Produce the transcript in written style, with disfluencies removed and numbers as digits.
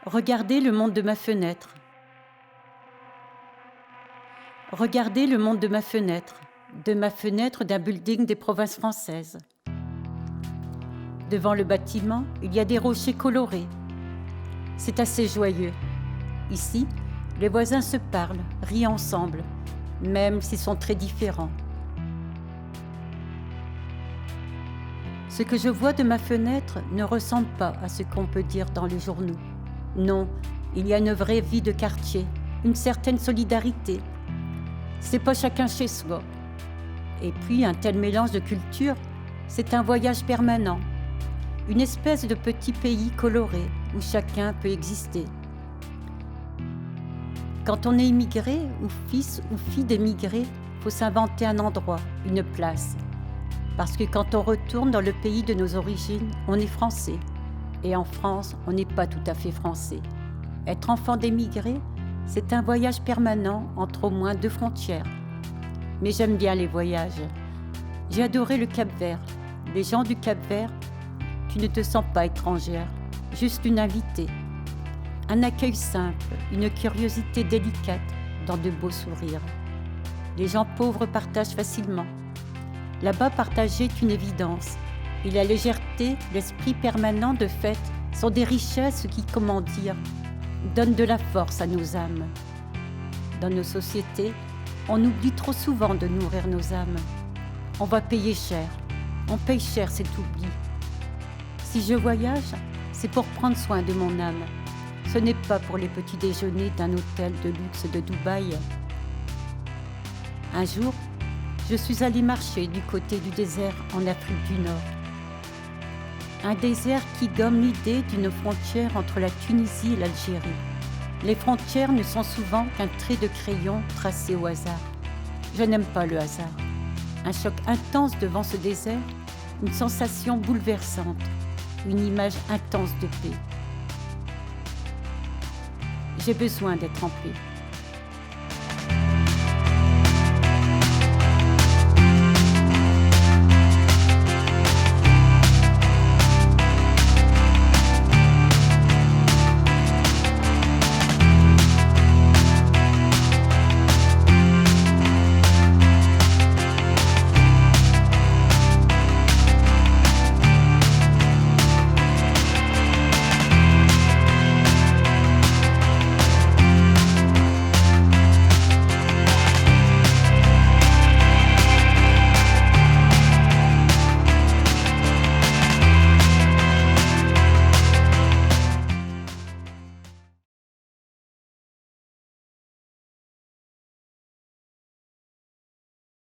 Regardez le monde de ma fenêtre. Regardez le monde de ma fenêtre d'un building des provinces françaises. Devant le bâtiment, il y a des rochers colorés. C'est assez joyeux. Ici, les voisins se parlent, rient ensemble, même s'ils sont très différents. Ce que je vois de ma fenêtre ne ressemble pas à ce qu'on peut dire dans les journaux. Non, il y a une vraie vie de quartier, une certaine solidarité. C'est pas chacun chez soi. Et puis un tel mélange de cultures, c'est un voyage permanent. Une espèce de petit pays coloré où chacun peut exister. Quand on est immigré ou fils ou fille d'émigrés, faut s'inventer un endroit, une place. Parce que quand on retourne dans le pays de nos origines, on est français. Et en France, on n'est pas tout à fait français. Être enfant d'émigrés, c'est un voyage permanent entre au moins 2 frontières. Mais j'aime bien les voyages. J'ai adoré le Cap-Vert. Les gens du Cap-Vert, tu ne te sens pas étrangère, juste une invitée. Un accueil simple, une curiosité délicate dans de beaux sourires. Les gens pauvres partagent facilement. Là-bas, partager est une évidence. Et la légèreté, l'esprit permanent de fête sont des richesses qui, comment dire, donnent de la force à nos âmes. Dans nos sociétés, on oublie trop souvent de nourrir nos âmes. On va payer cher. On paye cher cet oubli. Si je voyage, c'est pour prendre soin de mon âme. Ce n'est pas pour les petits déjeuners d'un hôtel de luxe de Dubaï. Un jour, je suis allée marcher du côté du désert en Afrique du Nord. Un désert qui gomme l'idée d'une frontière entre la Tunisie et l'Algérie. Les frontières ne sont souvent qu'un trait de crayon tracé au hasard. Je n'aime pas le hasard. Un choc intense devant ce désert, une sensation bouleversante, une image intense de paix. J'ai besoin d'être en paix.